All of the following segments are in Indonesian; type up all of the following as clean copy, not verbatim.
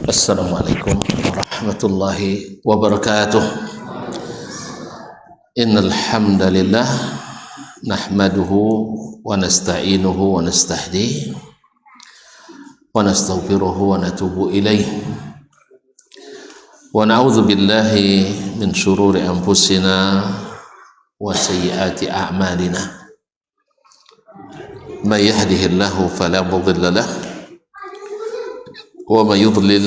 Assalamualaikum warahmatullahi wabarakatuh. Innal hamdalillah nahmaduhu wa nasta'inuhu wa nastahdihi wa nastaghfiruhu wa natubu ilaih wa na'udzu billahi min shururi anfusina wa sayyiati a'malina. May yahdihillahu fala mudilla lahu wa may yudlil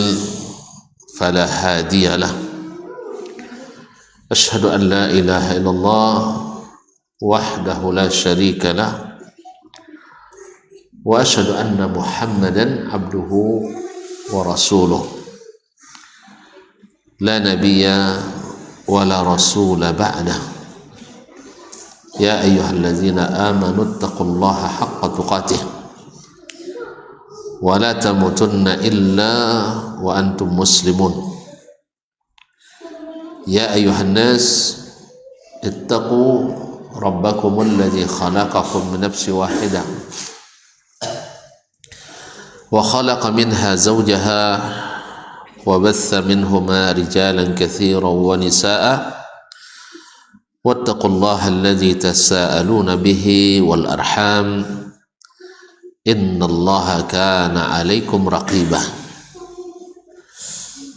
fala hadiya lah. Asyhadu an la ilaha illallah wahdahu la syarika lah wa asyhadu anna Muhammadan abduhu wa rasuluh la nabiyya wa la rasula ba'dah. Ya ayyuhalladzina amanu taqullaha haqqa tuqatih wa la tamutunna illa wa antum muslimun. Ya ayyuhan nas ittaqu rabbakum alladhi khalaqakum min nafsin wahidah wa khalaqa minha zawjaha wa batha minhuma rijalan katsiran wa nisaa wattaqullaha alladhi tasaaluna bihi wal arham innallaha kana 'alaikum raqibah.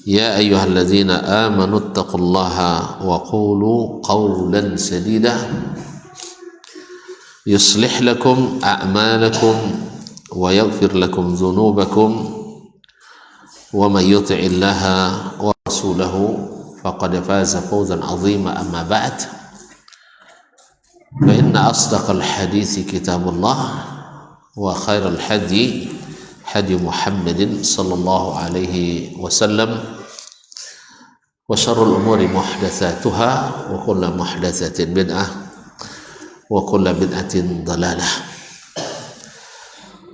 Ya ayyuhalladzina amanu taqullaha wa qulu qawlan sadida yuslih lakum a'malakum wa yaghfir lakum dhunubakum wa may yuti'illaha wa rasulahu faqad faza fawzan 'azima. Amma ba'd, fa inna asdaqal hadithi kitabullah wa khairal hadi hadi Muhammadin sallallahu alaihi wasallam wa syarrul umuri muhdatsatuha wa kullu muhdatsatin bid'ah wa kullu bid'atin dhalalah.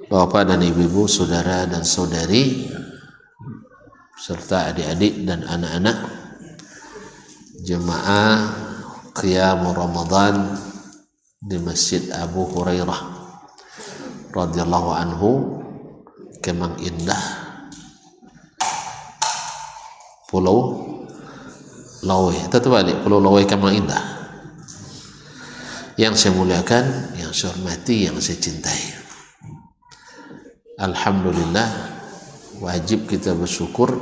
Bapak dan ibu-ibu, saudara dan saudari serta adik-adik dan anak-anak jemaah qiyam Ramadan di Masjid Abu Hurairah radhiyallahu anhu, Kemang Indah, Pulau Lawai, terbalik, Pulau Lawai, Kemang Indah. Yang saya muliakan, yang saya hormati, yang saya cintai, alhamdulillah, wajib kita bersyukur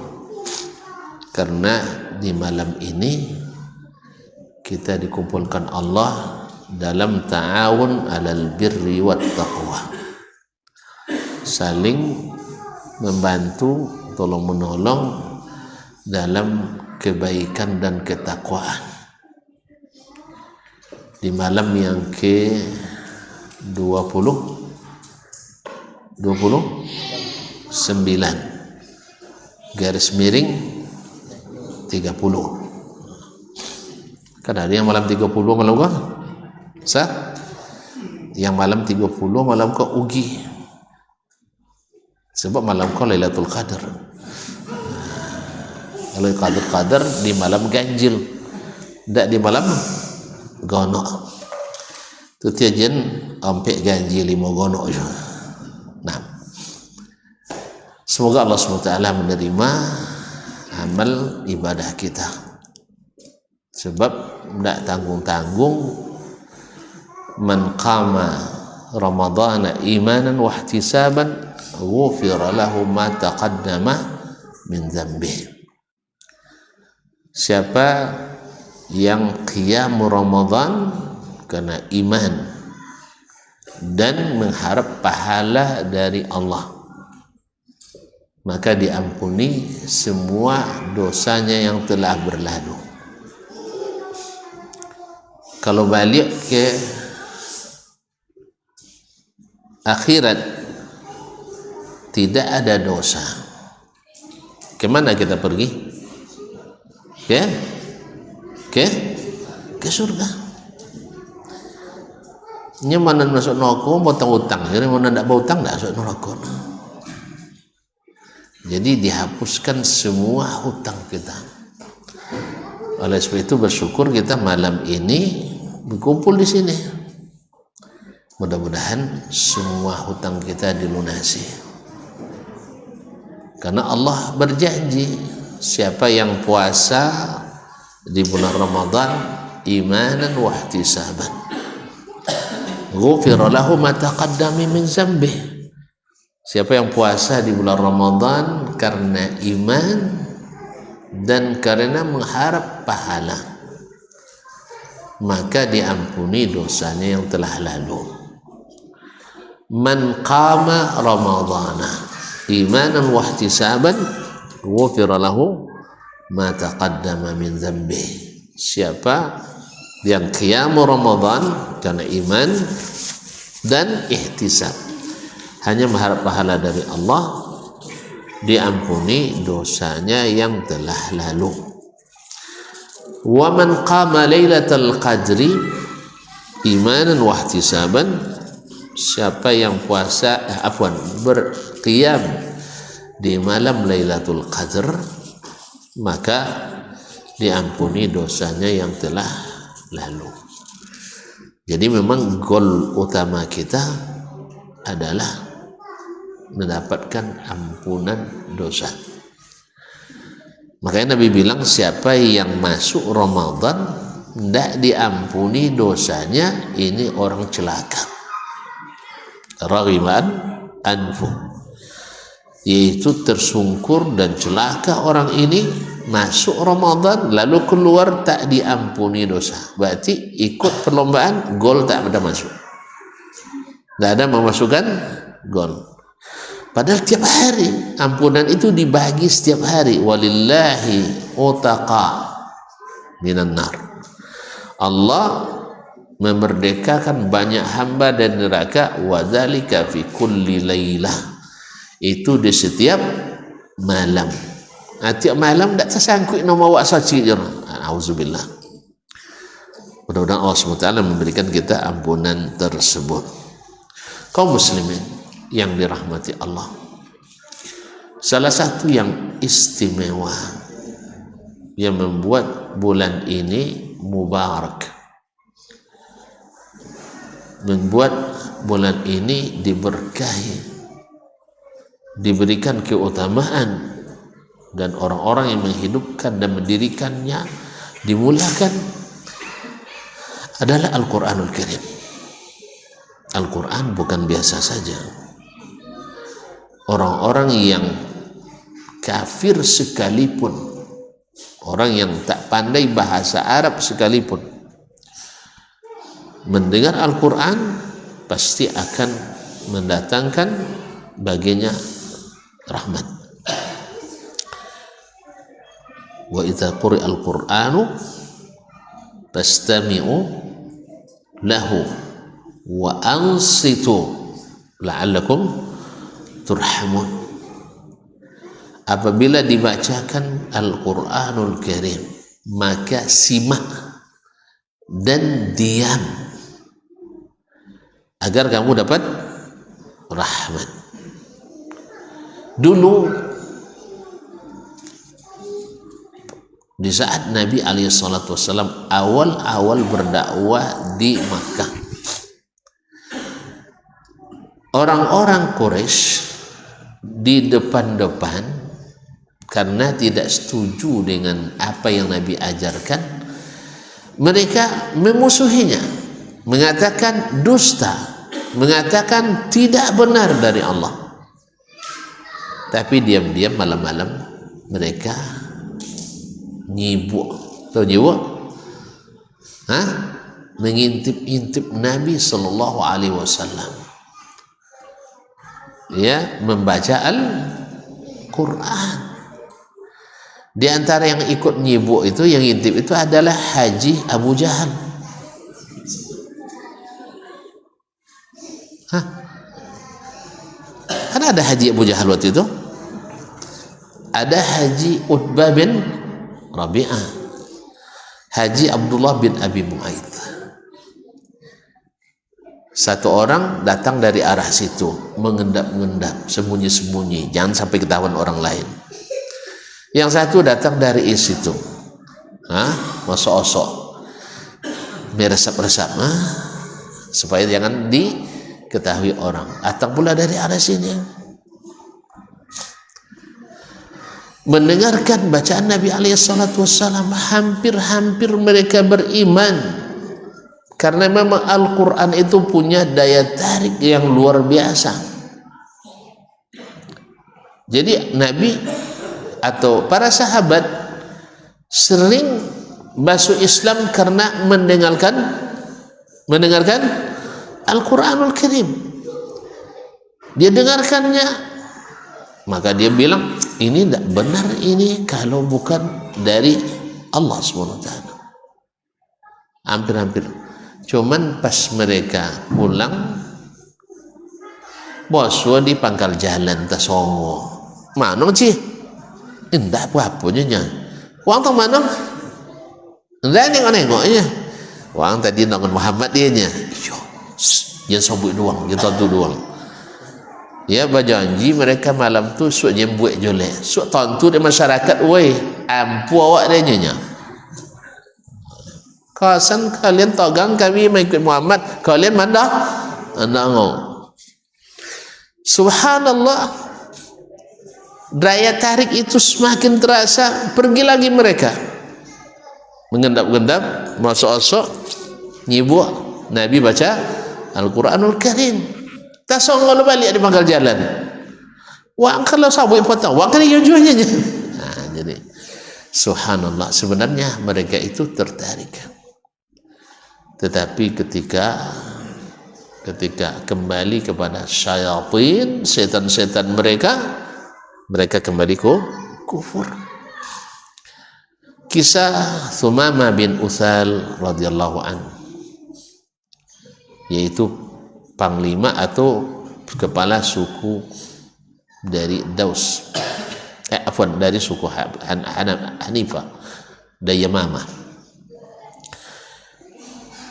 karena di malam ini kita dikumpulkan Allah dalam ta'awun alal birri wat taqwa, saling membantu, tolong menolong dalam kebaikan dan ketakwaan di malam yang ke-29 garis miring 30. Kan ada yang malam 30 malam kah? Yang malam 30 malam kah ugi, sebab malam kau Lailatul Qadar. Kalau Qadar di malam ganjil, tidak di malam gonok. Itu tiajen sampai ganjil 5 gonok. Nah, semoga Allah SWT menerima amal ibadah kita, sebab tidak tanggung-tanggung. Man qama Ramadhana imanan wa ihtisaban ghufira lahu ma taqaddama min dzambihi. Siapa yang qiyam Ramadan karena iman dan mengharap pahala dari Allah, maka diampuni semua dosanya yang telah berlalu. Kalau balik ke akhirat, tidak ada dosa. Kemana kita pergi? Ke surga. Nyaman masuk neraka potong utang, jadi mana tidak berutang tidak masuk neraka. Jadi dihapuskan semua hutang kita. Oleh sebab itu bersyukur kita malam ini berkumpul di sini. Mudah-mudahan semua hutang kita dilunasi. Karena Allah berjanji, siapa yang puasa di bulan Ramadan imanan wa ihtisaban, ghufira lahu ma taqaddama min dzambihi. Siapa yang puasa di bulan Ramadan karena iman dan karena mengharap pahala, maka diampuni dosanya yang telah lalu. Man qama ramadhana imanan wa ihtisaban ghufira lahu ma taqaddama min dzambihi. Siapa yang qiyam Ramadan karena iman dan ihtisab, hanya mengharap pahala dari Allah, diampuni dosanya yang telah lalu. Wa man qama lailatal qadri imanan wa ihtisaban, siapa yang puasa berqiyam di malam Lailatul Qadar, maka diampuni dosanya yang telah lalu. Jadi memang goal utama kita adalah mendapatkan ampunan dosa. Makanya Nabi bilang, siapa yang masuk Ramadan tidak diampuni dosanya, ini orang celaka. Raghiman anfu, yaitu tersungkur dan celaka orang ini masuk Ramadan lalu keluar tak diampuni dosa. Berarti ikut perlombaan, gol tak ada masuk, tidak ada memasukkan gol. Padahal tiap hari ampunan itu dibagi setiap hari. Walillahi utaqa minan nar. Allah memerdekakan banyak hamba dari neraka. Wadzalika fi kulli lailah, itu di setiap malam. Tiap malam tak tersangkut nama wak saci je. Auzubillah. Mudah-mudahan Allah SWT memberikan kita ampunan tersebut. Kaum muslimin yang dirahmati Allah, salah satu yang istimewa yang membuat bulan ini mubarak, membuat bulan ini diberkahi, diberikan keutamaan, dan orang-orang yang menghidupkan dan mendirikannya dimulakan, adalah Al-Quranul Karim. Al-Quran bukan biasa saja. Orang-orang yang kafir sekalipun, orang yang tak pandai bahasa Arab sekalipun, mendengar Al-Quran pasti akan mendatangkan baginya rahmat. Wa idza quri'a al-Qur'anu fastami'u lahu wa ansitu la'allakum turhamun. Apabila dibacakan Al-Quranul Karim, maka simak dan diam agar kamu dapat rahmat. Dulu di saat Nabi SAW awal-awal berdakwah di Makkah, orang-orang Quraisy di depan-depan, karena tidak setuju dengan apa yang Nabi ajarkan, mereka memusuhinya, mengatakan dusta, mengatakan tidak benar dari Allah. Tapi diam-diam malam-malam mereka nyibuk, tahu nyibuk? Mengintip-intip Nabi SAW. Ya, membaca Al-Quran. Di antara yang ikut nyibuk itu, yang intip itu adalah Haji Abu Jahal. Kan ada Haji Abu Jahal waktu itu, ada Haji Utbah bin Rabi'ah, Haji Abdullah bin Abi Mu'aidh. Satu orang datang dari arah situ, mengendap-endap, sembunyi-sembunyi, jangan sampai ketahuan orang lain. Yang satu datang dari situ, masuk-osok, meresap-resap, supaya jangan diketahui orang. Datang pula dari arah sini. mendengarkan bacaan Nabi SAW, hampir-hampir mereka beriman. Karena memang Al-Quran itu punya daya tarik yang luar biasa. Jadi Nabi atau para sahabat sering masuk Islam karena mendengarkan Al-Quranul Karim. Dia dengarkannya, maka dia bilang, ini tidak benar ini kalau bukan dari Allah SWT. Hampir-hampir. Cuman pas mereka pulang, boswa di pangkal jalan tasongo. Mana sih? Indah apa-apanya nya. Wang tong mana? Indah nengok-nengoknya. Wang tadi nonton Muhammad dia nya. Yang sobut doang, yang tontu doang. Ya berjanji mereka malam tu suak nyembuat jolek. Suak tontu di masyarakat, woi, ampu awak dia nya. Kawasan kalian togang kami mengikut Muhammad, kalian mana? Anangau. Subhanallah, daya tarik itu semakin terasa. Pergi lagi mereka mengendap-endap, masuk-masuk nyibuk Nabi baca Al-Quranul Karim. Tasongol balik di pangkal jalan. Wang kalau sabuk potong, wang kan jualnya. Nah, jadi subhanallah, sebenarnya mereka itu tertarik. Tetapi ketika kembali kepada syaitan, setan-setan mereka kembali kufur. Kisah Thumamah bin Uthal radhiyallahu an, yaitu panglima atau kepala suku dari Daus, dari suku Hanifah dan Yamamah,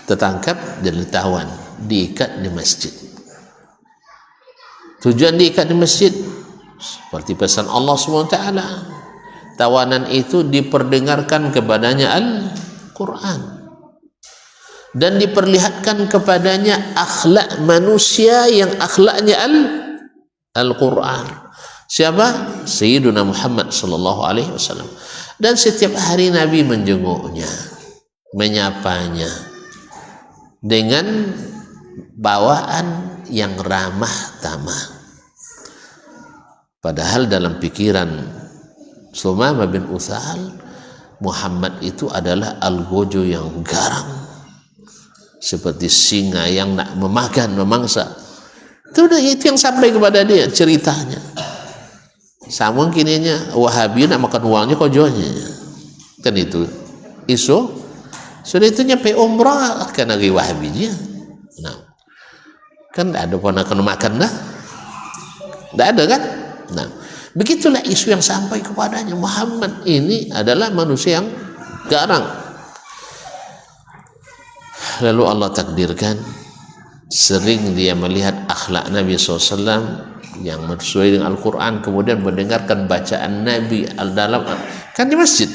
tertangkap dan ditawan, diikat di masjid. Tujuan diikat di masjid seperti pesan Allah SWT, tawanan itu diperdengarkan kepadanya Al-Quran dan diperlihatkan kepadanya akhlak manusia yang akhlaknya Al-Quran. Siapa? Sayyiduna Muhammad SAW. Dan setiap hari Nabi menjenguknya, menyapanya dengan bawaan yang ramah tamah. Padahal dalam pikiran Thumamah bin Uthal, Muhammad itu adalah algojo yang garang, seperti singa yang nak memangsa. Itu yang sampai kepada dia ceritanya. Sama kininya Wahabi nak makan uangnya kojonya, kan itu isu. Sudah itu nyampe umrah kan lagi Wahabinya. Nah, kan tidak ada pernah kena makan dah, tidak ada kan. Nah, begitulah isu yang sampai kepadanya. Muhammad ini adalah manusia yang garang. Lalu Allah takdirkan sering dia melihat akhlak Nabi SAW yang sesuai dengan Al-Quran, kemudian mendengarkan bacaan Nabi dalam kan di masjid,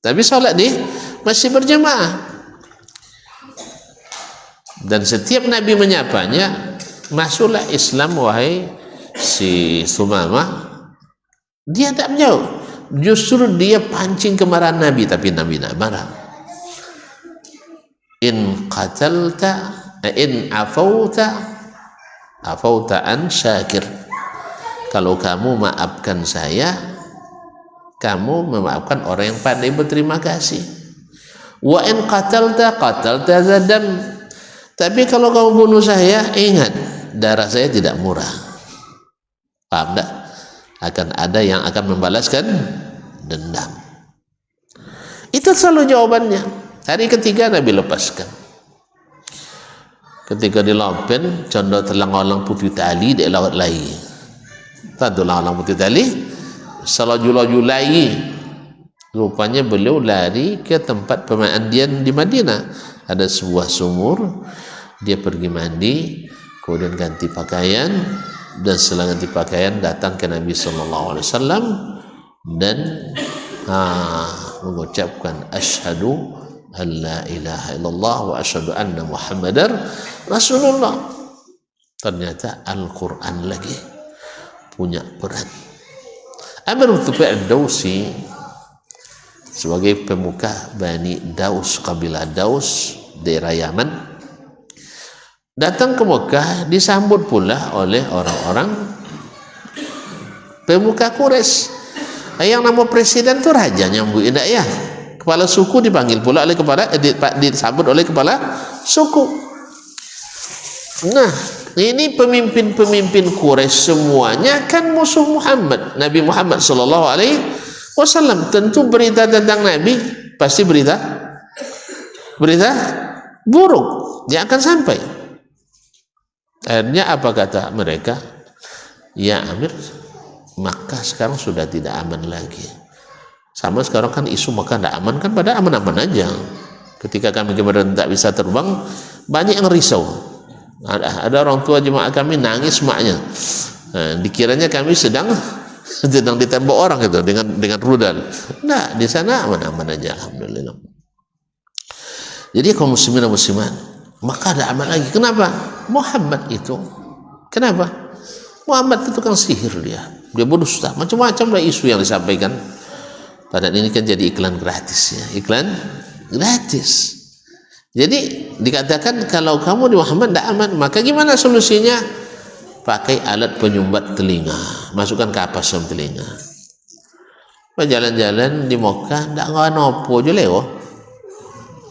tapi sholat di masih berjamaah. Dan setiap Nabi menyapanya, masuklah Islam wahai si Thumamah. Dia tak menjauh, justru dia pancing kemarahan Nabi, tapi Nabi tak marah. In afauta an syakir. Kalau kamu maafkan saya, kamu memaafkan orang yang pandai berterima kasih. Wa in qatalta zadam. Tapi kalau kamu bunuh saya, ingat darah saya tidak murah. Paham tak? Akan ada yang akan membalaskan dendam. Itu selalu jawabannya. Hari ketiga Nabi lepaskan. Ketika di Lopen, condong telang-olang putih tali di laut lai. Tentu lang-olang putih tali, salaju-laju-lai. Rupanya beliau lari ke tempat pemandian di Madinah. Ada sebuah sumur, dia pergi mandi, kemudian ganti pakaian, dan setelah ganti pakaian datang ke Nabi SAW dan mengucapkan asyhadu an la ilaha illallah wa asyhadu anna muhammadar rasulullah. Ternyata Al-Quran lagi punya peran. Amir bin Tufail ad-Dausi sebagai pemuka Bani Daus, kabilah Daus, daerah Yaman, datang ke Mekah, disambut pula oleh orang-orang pemuka Quraisy. Yang nama presiden tu rajanya, Bu, tidak ya? Kepala suku dipanggil pula oleh disambut oleh kepala suku. Nah, ini pemimpin-pemimpin Quraisy semuanya kan musuh Muhammad, Nabi Muhammad sallallahu alaihi wasallam. Tentu berita tentang Nabi pasti berita buruk, dia akan sampai. Akhirnya apa kata mereka? Ya Amir, Makkah sekarang sudah tidak aman lagi. Sama sekarang kan isu Makkah tidak aman, kan pada aman-aman aja. Ketika kami kemarin tak bisa terbang, banyak yang risau. Ada orang tua jemaah kami nangis maknya. Nah, dikiranya kami sedang ditembak orang itu dengan rudal. Nah, di sana aman-aman aja, alhamdulillah. Jadi kaum muslimin dan muslimat, maka ada aman lagi. Kenapa? Muhammad itu. Kenapa? Muhammad itu kan sihir dia berdusta, macam-macam lah isu yang disampaikan. Padahal ini kan jadi iklan gratis ya, iklan gratis. Jadi dikatakan kalau kamu di Muhammad tidak aman, maka gimana solusinya? Pakai alat penyumbat telinga, masukkan kapas dalam telinga. Jalan-jalan di Mekah tidak nganopo je lewo.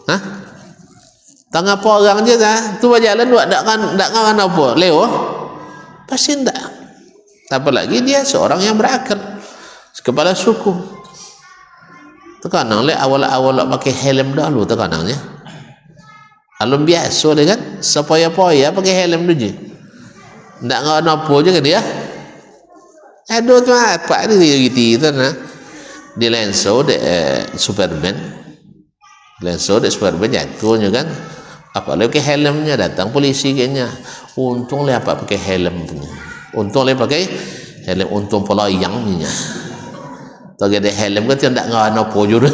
Hah? Tak ngapa orang je dah, tu berjalan tak nganopo lewo. Pasti tidak. Apalagi dia seorang yang berakal, kepala suku. Terkadang awal-awal pakai helm dahulu terkadangnya. Alum biasa dia kan, sepoya-poya pakai helm dulu je. Tak ngapa je kan dia. Aduh tu apa ni gitu nah. Di Lenso de Superman. Lenso de Superman jatuhnya kan. Apalagi pakai helmnya, datang polisi kayaknya. Untung le apa pakai helm punya. Untung le pakai helm, untung pelayang punya. Tak ada helm kan tidak ngapa je.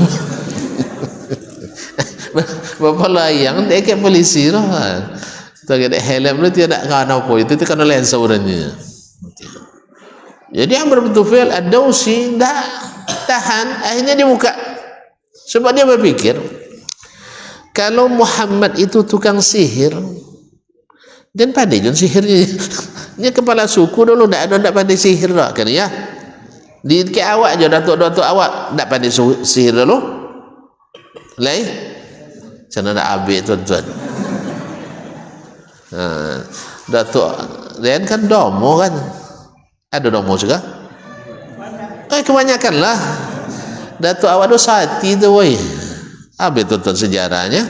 Bapak layang dia ke polisi lah. Tak ada helm dia tidak ngapa itu kan lensa orangnya. Jadi Amr bin Tufail ad-Dausi tidak tahan, akhirnya dia buka. Sebab dia berpikir kalau Muhammad itu tukang sihir dan pandai jun sihirnya. Dia kepala suku dulu tidak pandai sihir lah kan ya. Di ke awak je datuk-datuk awak tidak pandai sihir dulu. Lai sana nak ambil tuan-tuan. Datuk Rian kan domo kan. Ada domo juga? Kebanyakan lah. Datuk awak tu sati tu woi. Ambil tuan-tuan sejarahnya.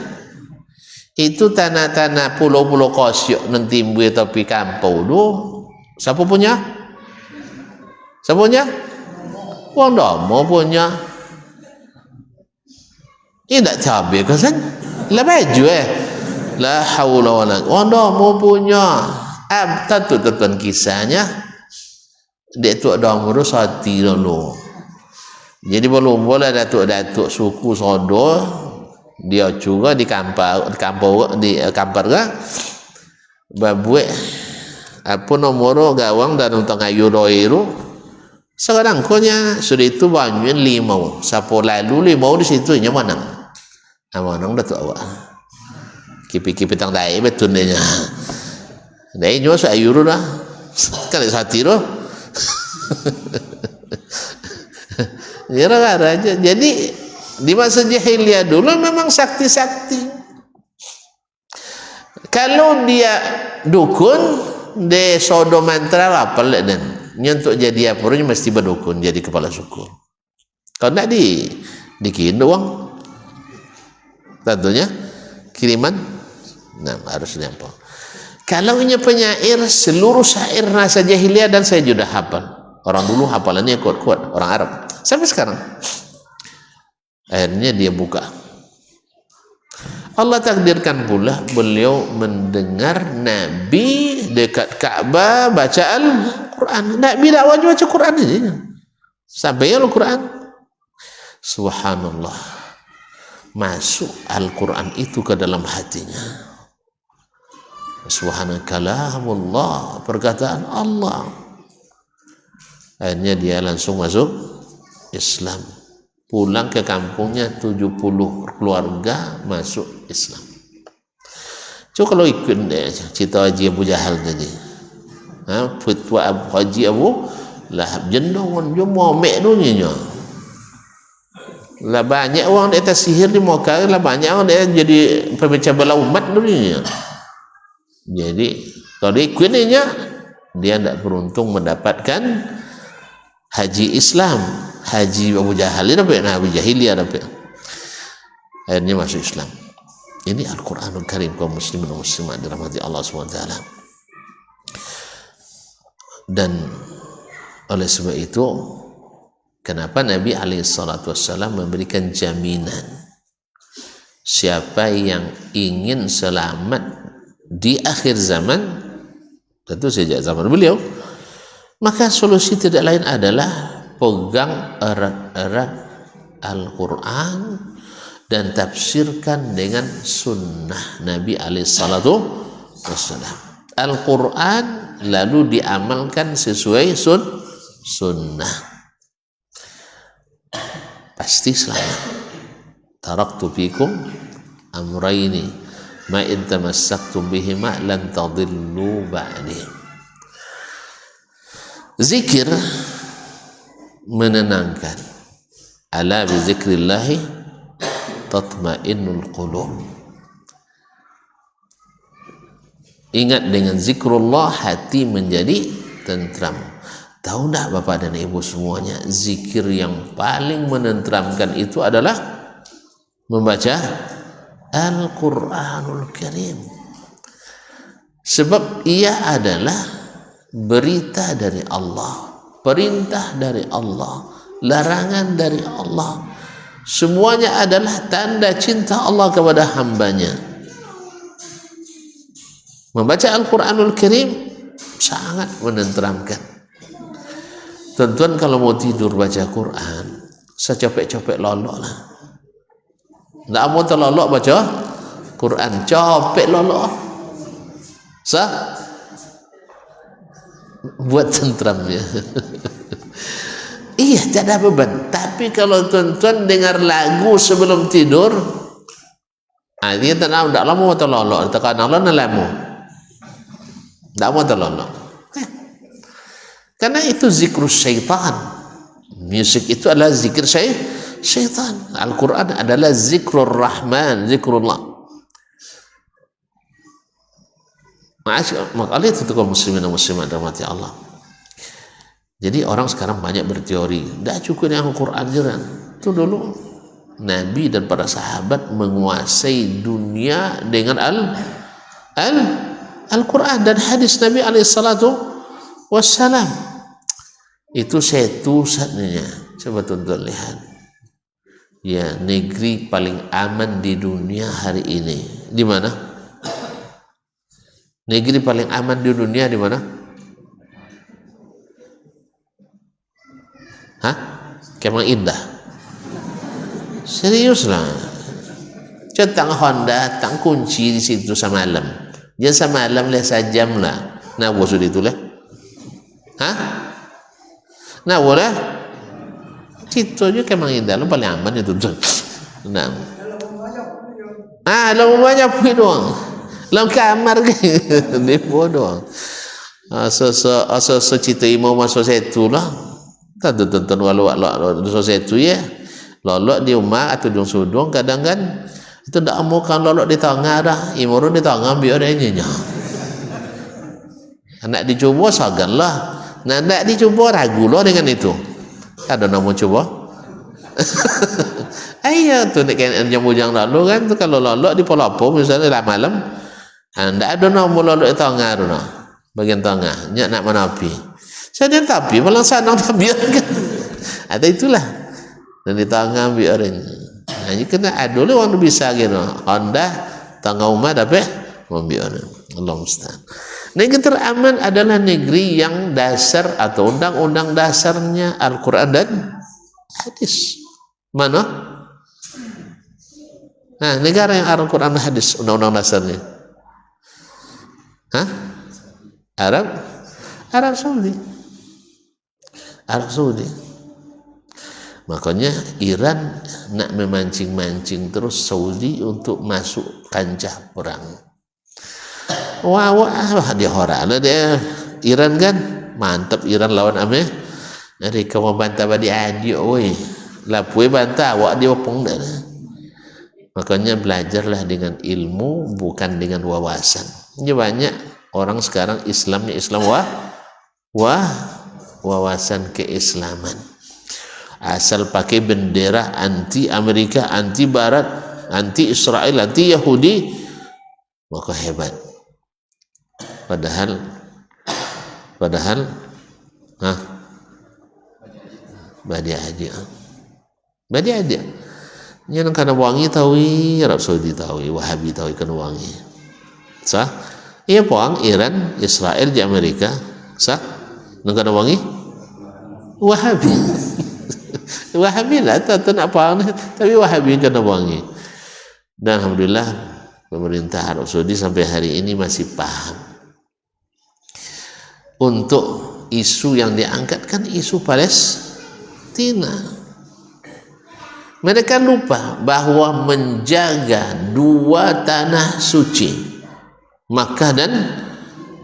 Itu tanah-tanah pulau-pulau kosyok nang timbul tapi kampau tu. Siapa punya? Siapa punya? Wong domo punya. Ini tak cabai kan? Lah baju La haula wala quwwata mau punya. Tentu tuan kisahnya. Dia tu ada umur sati dulu. Jadi belum boleh datuk-datuk suku Sodo. Dia juga di kampar kan. Babuek apa nomor gawang dan untuk ayuro itu. Sekarang konya sudah itu banyak limau. Siapa lalu limau di situ nya mana? Amanang datuk awak. Kipi-kipi tang dai betul dia. Dai nyo so ayuro dah. Kan sati ro. Ya raja. Jadi di masa jahiliyah dulu memang sakti-sakti. Kalau dia dukun de sodo mantra apa dan untuk jadi apa mesti berdukun jadi kepala suku. Kalau tidak dikirim uang tentunya kiriman harus nyampe. Kalau punya penyair seluruh syair rasa jahiliyah dan saya sudah hafal. Orang dulu hafalannya kuat-kuat, orang Arab sampai sekarang. Akhirnya dia buka. Allah takdirkan pula beliau mendengar Nabi dekat Ka'bah baca Al-Quran. Nabi dakwah baca Quran aja. Sampai Al-Quran. Subhanallah. Masuk Al-Quran itu ke dalam hatinya. Subhanakalamullah, perkataan Allah. Akhirnya dia langsung masuk Islam. Pulang ke kampungnya 70 keluarga masuk Islam. Coba kalau ikut cerita Haji Abu Jahal tadi, Fatwa Haji Abu Lahab jendong jumlah mek dunia. Lah banyak orang di atas sihir di Mekah, lah banyak orang dia jadi pemecah belah umat dunia. Jadi kalau dia ikut dia tidak beruntung mendapatkan haji Islam. Haji Abu Jahal dia dapat, Abu Jahil dia dapat. Akhirnya masuk Islam. Ini Al-Quranul Karim kaum muslimin dan muslimat dirahmati Allah SWT. Dan oleh sebab itu, kenapa Nabi SAW memberikan jaminan siapa yang ingin selamat di akhir zaman, tentu sejak zaman beliau, maka solusi tidak lain adalah pegang erat-erat Al-Quran dan tafsirkan dengan sunnah Nabi SAW. Al-Quran lalu diamalkan sesuai sunnah, pasti selamat. Taraktu fikum amrayni ma in tamassaktum bihima lan tadillu ba'di. Zikir menenangkan. Ala bi zikrillahi tatma'innul qulub. Ingat dengan zikrullah hati menjadi tentram. Tahu tak Bapak dan Ibu semuanya, zikir yang paling menenteramkan itu adalah membaca Al-Quranul Karim. Sebab ia adalah berita dari Allah, perintah dari Allah, larangan dari Allah. Semuanya adalah tanda cinta Allah kepada hambanya. Membaca Al-Quranul Karim sangat menenteramkan. Tuan-tuan kalau mau tidur baca Quran, secopek-copek lolok lah. Tak mau terlolok baca Quran, copek lolok. Buat tentram ya. Iya, tak ada beban. Tapi kalau tuan-tuan dengar lagu sebelum tidur, dia tak nak, tak lama terlolok. Tekan Allah nak lama. Tak mau terlolok. Karena itu zikr syaitan. Musik itu adalah zikir syaitan. Al-Quran adalah zikrul rahman, zikrullah. Maka itu kaum muslimin dan muslimat rahmati Allah. Jadi orang sekarang banyak berteori, tidak cukup dengan Al-Quran jalan. Itu dulu Nabi dan para sahabat menguasai dunia dengan Al-Quran dan hadis Nabi SAW. Itu satu-satunya. Coba tuan-tuan lihat. Ya, negeri paling aman di dunia hari ini. Di mana? Negeri paling aman di dunia di mana? Kemang Indah. Serius lah. Cetang Honda, tang kunci di situ semalam. Jangan semalam lah, sajam lah. Nah, bosud itu lah. Nah, boleh. Situ aja Kemang Indah, lo paling aman itu tuh. Nah. Lo banyak pergi doang. Dalam kamar ke ni bodoh. So cita imam masuk situ lah. Tak tonton walau situ ya. Lolok di rumah atau di sudung kadang kan itu tak mau kan lolok di tengah dah. Imam di tengah biar dia nyanyi. Nak dicoba saganlah. Nak dicoba ragu lo dengan itu. Ada nama coba. Ayo tu nak kan jam bujang lalu kan tu kalau lolok di Polapo misalnya dah malam. Anda ada nombor lolok di tengah tu bagian tengah nyak nak menapi saya tapi malang sana biarkan ada itulah dan di tengah biarin hanya kena ada oleh orang bisa gitu Honda tengah umat apa membiarkan Allah musta'an. Negeri teraman adalah negeri yang dasar atau undang-undang dasarnya Al-Quran dan hadis. Mana? Nah, negara yang Al-Quran dan hadis undang-undang dasarnya Arab Saudi. Arab Saudi. Makanya Iran nak memancing-mancing terus Saudi untuk masuk kancah perang. Wah dia horak lah dia Iran kan, mantap Iran lawan Amerika mau bantah badi adik oi. Lapui bantah awak dia opong dah. Makanya belajarlah dengan ilmu bukan dengan wawasan. Ini banyak orang sekarang Islamnya Islam wawasan keislaman. Asal pakai bendera anti Amerika, anti Barat, anti Israel, anti Yahudi, maka hebat. Padahal badi aja. Yang kana wangi tahu, Arab Saudi tahu, Wahabi tahu kana wangi. Sah? Iya poang Iran, Israel di Amerika. Sah? Nang kana wangi? Wahabi. Wahabi lah, tak nak poang, tapi Wahabi kana wangi. Dan alhamdulillah pemerintah Arab Saudi sampai hari ini masih paham. Untuk isu yang diangkat kan isu Palestina. Mereka lupa bahwa menjaga dua tanah suci, Makkah dan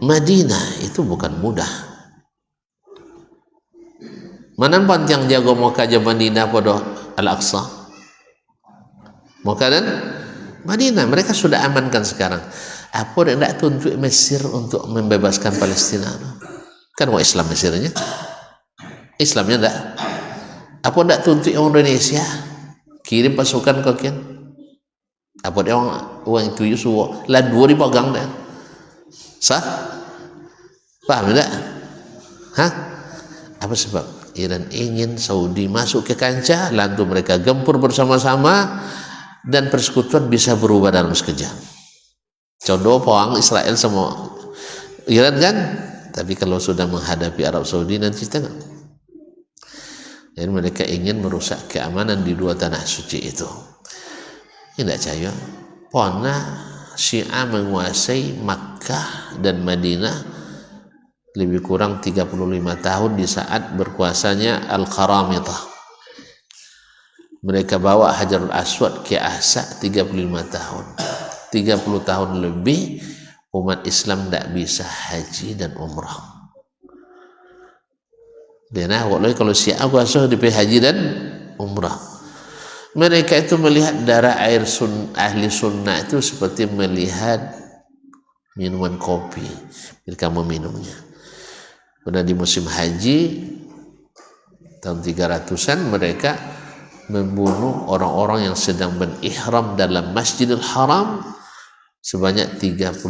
Madinah, itu bukan mudah. Mana yang jago Makkah dan Madinah pada Al-Aqsa? Makkah dan Madinah mereka sudah amankan sekarang. Apa yang tidak tuntut Mesir untuk membebaskan Palestina? Kan orang Islam Mesirnya, Islamnya tidak. Apa tidak tuntut Indonesia? Kirim pasukan ke kian. Apa dia orang itu Yusuf lah dua dipegang dah. Sah? Paham tak? Hah? Apa sebab? Iran ingin Saudi masuk ke kancah, lalu mereka gempur bersama-sama dan persekutuan bisa berubah dalam sekejap. Contoh poang Israel sama Iran kan, tapi kalau sudah menghadapi Arab Saudi nanti tengok. Jadi mereka ingin merusak keamanan di dua tanah suci itu. Tidak percaya. Pona Syiah menguasai Makkah dan Madinah lebih kurang 35 tahun di saat berkuasanya Al-Qaramitah. Mereka bawa Hajarul Aswad ke Ahsa 35 tahun. 30 tahun lebih umat Islam tidak bisa haji dan umrah. Dan kalau Syiah kuasa di haji dan umrah. Mereka itu melihat darah air ahli sunnah itu seperti melihat minuman kopi mereka meminumnya. Pada di musim haji tahun 300-an mereka membunuh orang-orang yang sedang berihram dalam Masjidil Haram sebanyak 35.000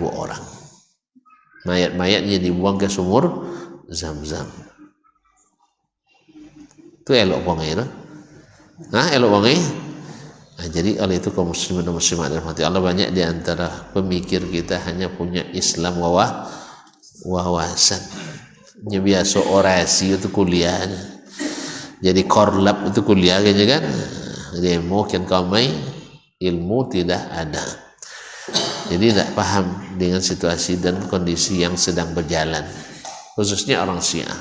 orang. Mayat-mayatnya dibuang ke sumur Zam-Zam. Itu elok bangai tu. Elok bangai. Jadi oleh itu kaum muslimin dan muslimat dirahmati Allah, banyak di antara pemikir kita hanya punya Islam wawasan. Nya biasa orasi itu kuliah. Jadi korlap itu kuliah kayaknya kan. Demo kian kamai ilmu tidak ada. Jadi tidak paham dengan situasi dan kondisi yang sedang berjalan, khususnya orang Syiah.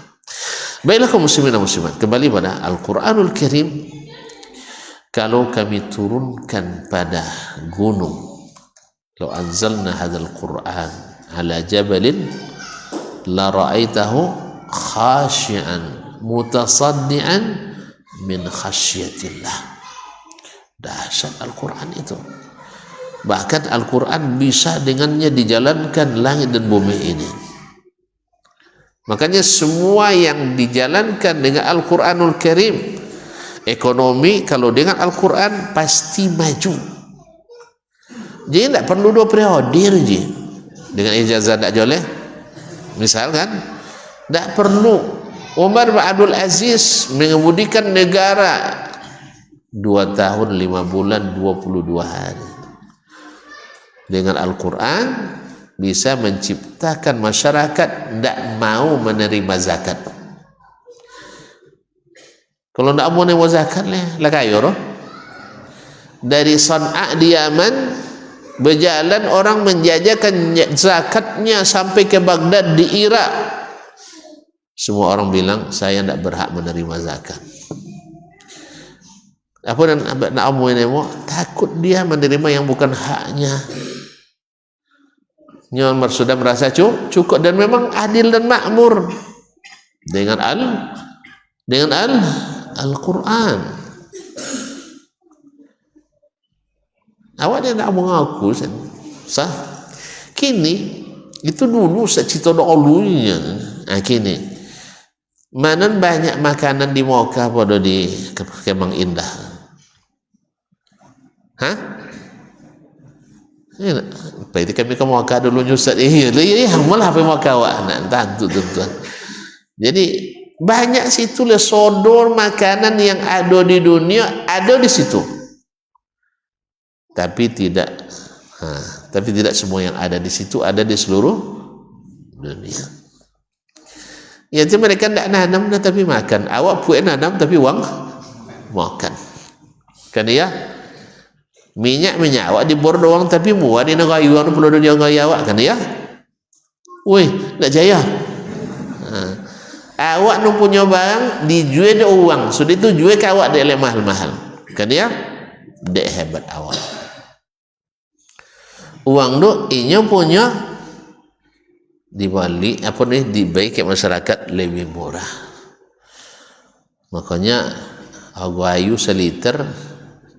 Baiklah kaum muslimin dan muslimat, kembali pada Al-Quranul Karim. Kalau kami turunkan pada gunung, law anzalna hadzal Qur'an ala jabalin la ra'aitahu khashi'an mutasaddian min khasyatillah. Dahsyat Al-Quran itu. Bahkan Al-Quran bisa dengannya dijalankan langit dan bumi ini. Makanya semua yang dijalankan dengan Al-Quranul Karim, ekonomi kalau dengan Al-Quran pasti maju. Jadi tidak perlu 2 periode je. Dengan ijazah tak boleh. Misalkan tidak perlu. Umar bin Abdul Aziz mengemudikan negara 2 tahun 5 bulan 22 hari. Dengan Al-Quran bisa menciptakan masyarakat tidak mau menerima zakat. Kalau tidak mau menerima zakat lah kayo. Dari San'a di Yaman berjalan orang menjajakan zakatnya sampai ke Baghdad di Irak. semua orang bilang saya tidak berhak menerima zakat. Apa dan nak amu ini mau takut dia menerima yang bukan haknya. Nyon sudah merasa cukup dan memang adil dan makmur dengan Al-Quran. Awak dia nak mengaku sah. Kini itu dulu secita dahulunya. Kini mana banyak makanan di Moka pada di Kemang Indah. Hah? Itu kami ke Moka dulu nyusat. Malah apa Moka awak nak tentu tuan. Jadi banyak situ le sodor makanan yang ada di dunia ada di situ. Tapi tidak semua yang ada di situ ada di seluruh dunia. Ya itu mereka tidak nanam tapi makan. Awak pun nanam tapi uang makan. Kan ya? Minyak awak dibor doang tapi muat di negara yuan perlu dia gaya awak kan ya? Woi, tak jaya. Awak nu punya barang dijual dia uang. Sudah itu jual ke awak dia mahal-mahal. Kan ya? Dek hebat awak. Uang tu inya punya dibalik apa nih dibaik ke masyarakat lebih murah. Makanya harga ayu seliter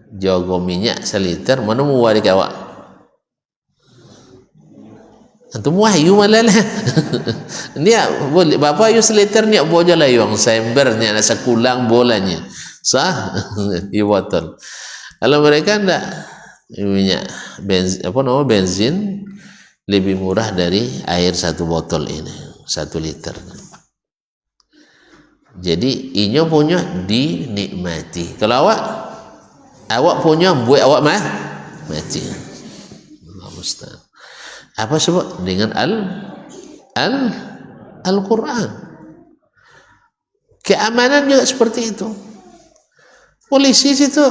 jago minyak seliter mana mau wali awak antum wahyu malah lah. Ni boleh bapa ayu seliter ni boleh lah yang sembernya ada sekulang bolanya sah di botol. Kalau mereka ndak minyak benzin lebih murah dari air satu botol ini 1 liter. Jadi inyo punya dinikmati. Kalau awak punya buat awak mati. Allah musta'an. Apa sebab dengan Al-Quran. Keamanan juga seperti itu. Polisi situ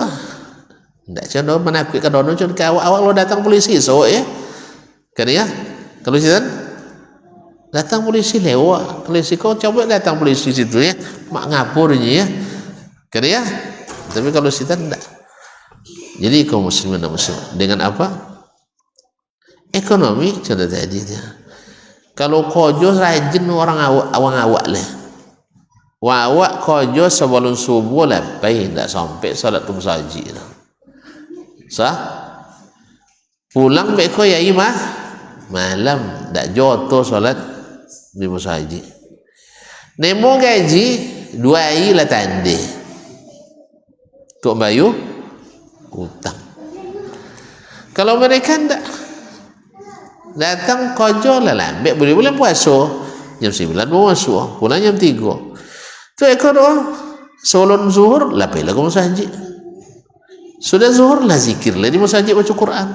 tidak contoh menakutkan dono contoh awak lo datang polisi so ya kan ya kalau situ datang polisi lewat polisi kau coba datang polisi situ ya mak ngapurnya ya kan ya tapi kalau situ tidak. Jadi kaum muslimin dan muslimat dengan apa ekonomi contoh tadi dia kalau kojo rajin orang awak lah awak kojo sebelum subuh lah tidak sampai salat musajid sah pulang beko ya imah malam tak joto solat di musajid nemo gaji 2 hari lah tande tuk bayu utang. Kalau mereka ndak datang kojo lah lambat boleh puasa jam 9 puasa pulang jam 3 tu ekor solon zuhur lah pela ke musajid. Sudah zuhur lah zikir lah di masjid baca Quran.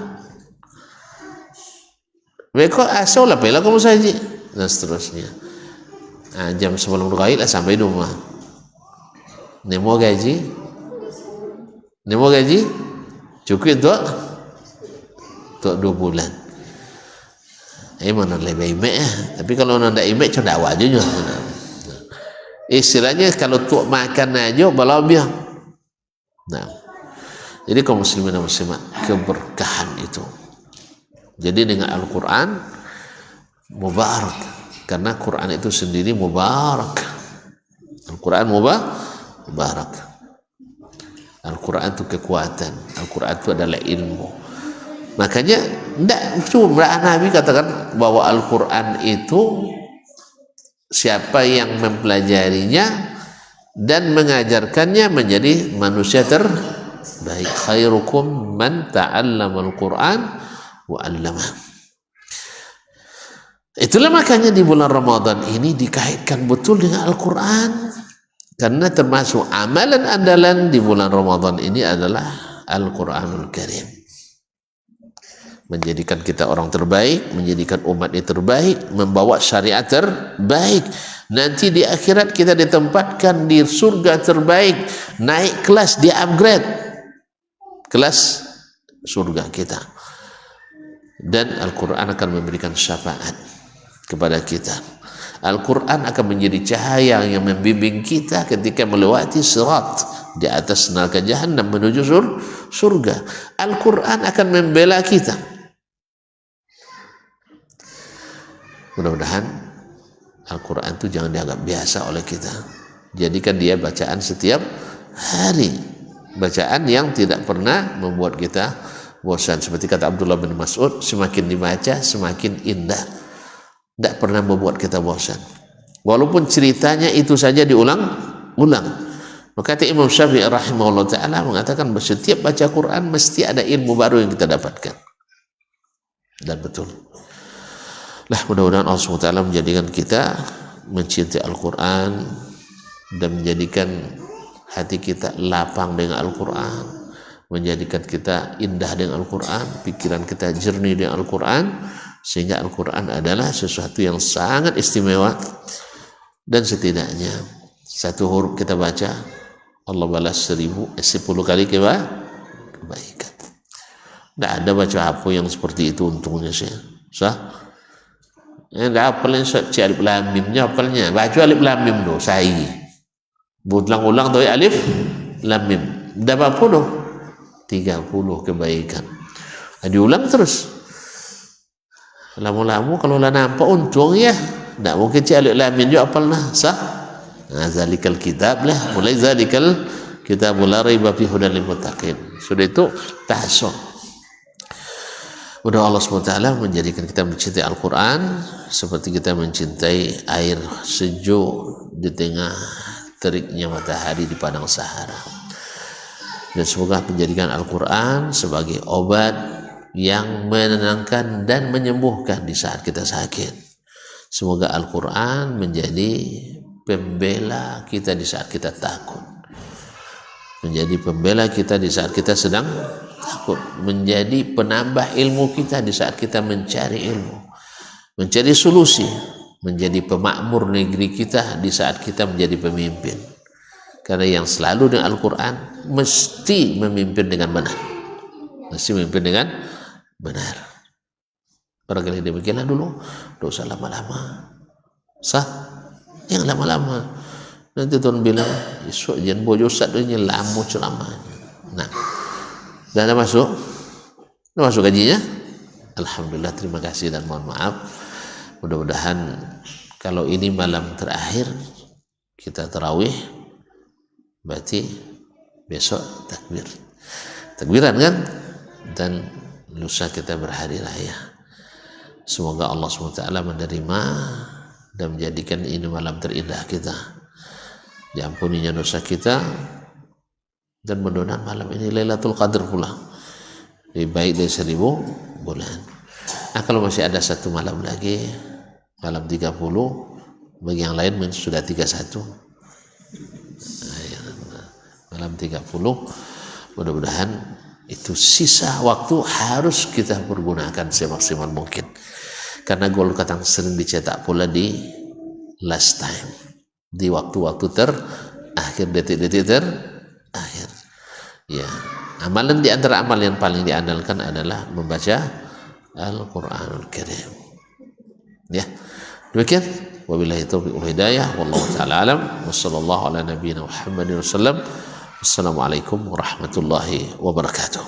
Mereka asal lah pela ke masjid dan seterusnya. Jam sebelum berkait lah sampai rumah. Nemo gaji cukup untuk 2 bulan. Mana lebih imek ya. Tapi kalau nak imek cuma dakwah aja. Istilahnya kalau tu makan aja balabia. Nah. Jadi kaum muslimin dan muslimat keberkahan itu. Jadi dengan Al-Quran mubarak karena Quran itu sendiri mubarak. Al-Quran mubarak. Al-Quran itu kekuatan. Al-Quran itu adalah ilmu. Makanya tidak cuma Nabi katakan bahwa Al-Quran itu siapa yang mempelajarinya dan mengajarkannya menjadi manusia terbaik. Khairukum man ta'allamal Quran wa 'allamah. Itulah makanya di bulan Ramadan ini dikaitkan betul dengan Al-Quran karena termasuk amalan andalan di bulan Ramadan ini adalah Al-Quranul Karim. Menjadikan kita orang terbaik, menjadikan umat ini terbaik, membawa syariat terbaik. Nanti di akhirat kita ditempatkan di surga terbaik, naik kelas, di upgrade kelas surga kita. Dan Al-Quran akan memberikan syafaat kepada kita. Al-Quran akan menjadi cahaya yang membimbing kita ketika melewati sirat di atas neraka jahanam menuju surga. Al-Quran akan membela kita. Mudah-mudahan Al-Quran itu jangan dianggap biasa oleh kita. Jadikan dia bacaan setiap hari, bacaan yang tidak pernah membuat kita bosan. Seperti kata Abdullah bin Mas'ud, semakin dibaca semakin indah, tidak pernah membuat kita bosan, walaupun ceritanya itu saja diulang-ulang. Maka Imam Syafi'i rahimahullah ta'ala mengatakan setiap baca Quran mesti ada ilmu baru yang kita dapatkan. Dan betul lah, mudah-mudahan Allah SWT menjadikan kita mencintai Al-Quran dan menjadikan hati kita lapang dengan Al-Quran, menjadikan kita indah dengan Al-Quran, pikiran kita jernih dengan Al-Quran, sehingga Al-Quran adalah sesuatu yang sangat istimewa. Dan setidaknya satu huruf kita baca, Allah balas 10 kali kebaikan. Tidak ada baca apa yang seperti itu untungnya saya. Sah? Tidak apalnya cik alif lam mimnya apalnya. Baca alif lam mim tu saya. Ulang-ulang tu alif lam mim. Dah berapa tu? 30 kebaikan. Diulang terus. Lama-lama kalau lah nampak untung ya. Tak mungkin cik alif lam mim juga apalnya. Sah? Zalikal kitab lah. Mulai zalikal kitab la raiba fi hudal lil muttaqin. Sudah itu tahsun. Mudah Allah SWT menjadikan kita mencintai Al-Quran seperti kita mencintai air sejuk di tengah teriknya matahari di padang Sahara. Dan semoga menjadikan Al-Quran sebagai obat yang menenangkan dan menyembuhkan di saat kita sakit. Semoga Al-Quran menjadi pembela kita di saat kita takut, menjadi pembela kita di saat kita sedang takut, menjadi penambah ilmu kita di saat kita mencari ilmu, mencari solusi, menjadi pemakmur negeri kita di saat kita menjadi pemimpin. Karena yang selalu dengan Al-Quran mesti memimpin dengan benar, mesti memimpin dengan benar. Barangkali demikianlah dulu, tidak usah lama-lama. Sah? Yang lama-lama. Nanti tuan bilang, esok jangan bojo Ustaz tu lama ceramahnya. Nah, dah ada masuk? Dah masuk gajinya? Alhamdulillah, terima kasih dan mohon maaf. Mudah-mudahan kalau ini malam terakhir kita tarawih, berarti besok takbiran kan? Dan lusa kita berhari raya. Semoga Allah SWT menerima dan menjadikan ini malam terindah kita, diampuninya dosa kita, dan mudah-mudahan malam ini Lailatul Qadar pula, lebih baik dari 1000 bulan. Nah, kalau masih ada satu malam lagi, malam 30, bagi yang lain sudah 31, malam 30, mudah-mudahan itu sisa waktu harus kita pergunakan semaksimal mungkin, karena gol kadang sering dicetak pula di last time, di waktu-waktu terakhir, detik-detik terakhir. Ya, amalan di antara amal yang paling diandalkan adalah membaca Al-Quranul Karim. Ya, demikian. Wabillahi taufiq wal hidayah. Wallahu ta'ala alam. Wassallallahu ala nabiyyina Muhammadin wasallam. Assalamualaikum warahmatullahi wabarakatuh.